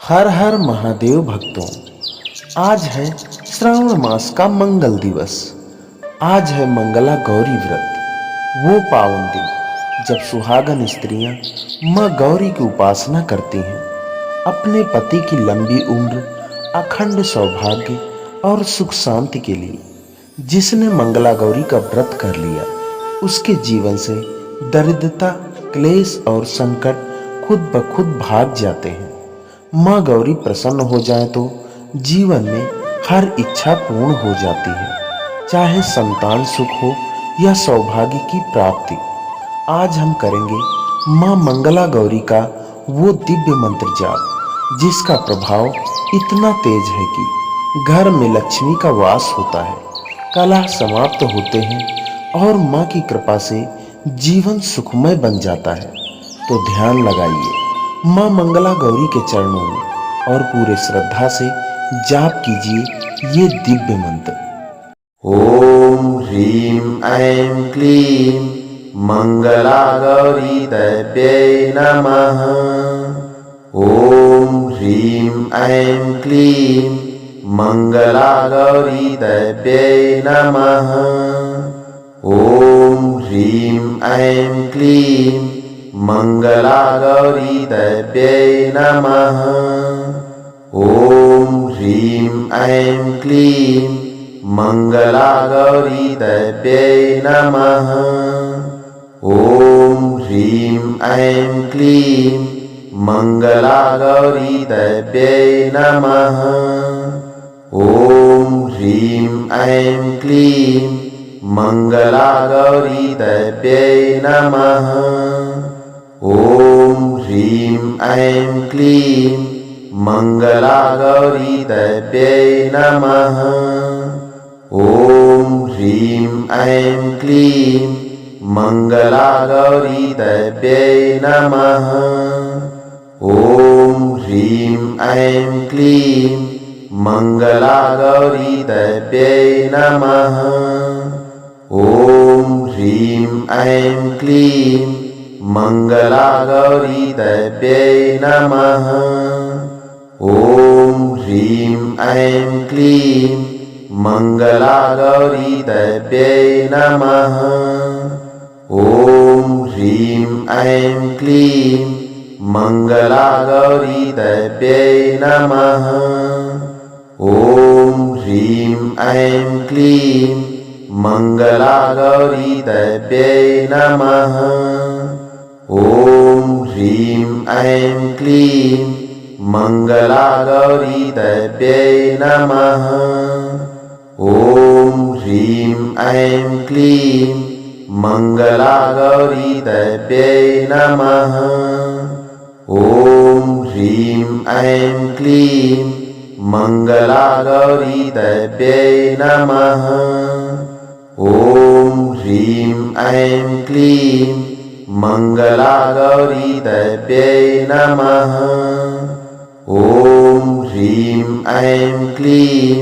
हर हर महादेव भक्तों, आज है श्रावण मास का मंगल दिवस। आज है मंगला गौरी व्रत, वो पावन दिन जब सुहागन स्त्रियां मां गौरी की उपासना करती हैं अपने पति की लंबी उम्र, अखंड सौभाग्य और सुख शांति के लिए। जिसने मंगला गौरी का व्रत कर लिया उसके जीवन से दरिद्रता, क्लेश और संकट खुद ब खुद भाग जाते हैं। माँ गौरी प्रसन्न हो जाए तो जीवन में हर इच्छा पूर्ण हो जाती है, चाहे संतान सुख हो या सौभाग्य की प्राप्ति। आज हम करेंगे माँ मंगला गौरी का वो दिव्य मंत्र जाप जिसका प्रभाव इतना तेज है कि घर में लक्ष्मी का वास होता है, कलह समाप्त होते हैं और माँ की कृपा से जीवन सुखमय बन जाता है। तो ध्यान लगाइए, माँ मंगला गौरी के चरणों में और पूरे श्रद्धा से जाप कीजिए ये दिव्य मंत्र। ओम ह्रीं ऐं क्लीं मंगला गौरी देव्यै नमः। ओम ह्रीं ऐं क्लीं मंगला गौरी देव्यै नमः। ओम ह्रीं ऐं क्लीं मंगला गौरी देव्यै नमः। ओम ह्रीं ऐं क्लीं मंगला गौरी देव्यै नमः। ओम ह्रीं ऐं क्लीं मंगला गौरी देव्यै नमः। ओम ह्रीं ऐं क्लीं मंगला गौरी देव्यै नमः। ओम ह्रीं ऐं क्लीं मंगला गौरी देव्यै नमः। ओम ह्रीं ऐं क्लीं मंगला गौरी देव्यै नमः। ओम ह्रीं ऐं क्लीं मंगला गौरी देव्यै नमः। ओम ह्रीं ऐं क्लीं मंगला गौरी देव्यै नमः। ओम ह्रीं ऐं क्लीं मंगला गौरी देव्यै नमः। ओम ह्रीं ऐं क्लीं मंगला गौरी देव्यै नमः। ओम ह्रीं ऐं क्लीं मंगला गौरी देव्यै नमः। ओम ह्रीं ऐं क्लीं मंगला गौरी देव्यै नमः। ओम ह्रीं ऐं क्लीं मंगला गौरी देव्यै नमः। ओम ह्रीं ऐं क्लीं मंगला गौरी देव्यै नमः। ओम ह्रीं ऐं क्लीं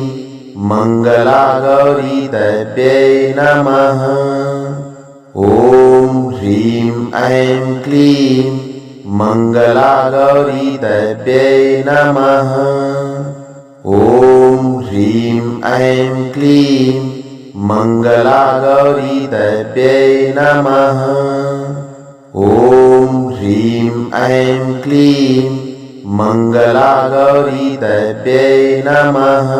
मंगला गौरी देव्यै नमः। ओम ह्रीं ऐं क्लीं मंगला गौरी देव्यै नमः। ओम ह्रीं ऐं क्लीं मंगला गौरी देव्यै नमः। ओम ह्रीं ऐं क्लीं मंगला गौरी देव्यै नमः।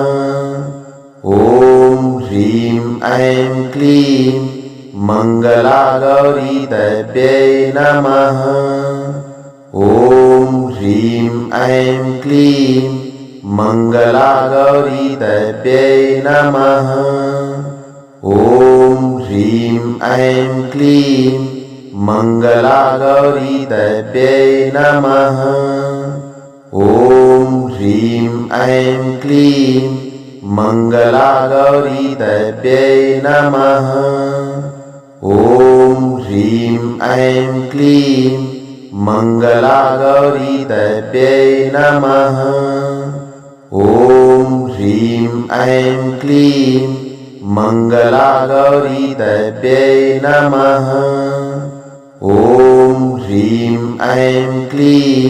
ओम ह्रीं ऐं क्लीं मंगला गौरी देव्यै नमः। ओम ह्रीं ऐं क्लीं मंगला गौरी देव्यै नमः। ओम ह्रीं ऐं क्लीं मंगला गौरी देव्यै नमः। ओम ह्रीं ऐं क्लीं मंगला गौरी देव्यै नमः। ओम ह्रीं ऐं क्लीं मंगला गौरी देव्यै नमः। ओम ह्रीं ऐं क्लीं मंगला गौरी देव्यै नमः। ओम ह्रीं ऐं क्लीं मंगला गौरी देव्यै नमः। ओम ह्रीं ऐं क्लीं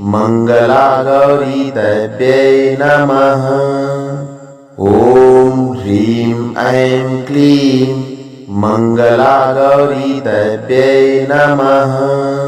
मङ्गलागौरीदेव्यै नमः। ॐ ह्रीं ऐं क्लीं मङ्गलागौरीदेव्यै नमः।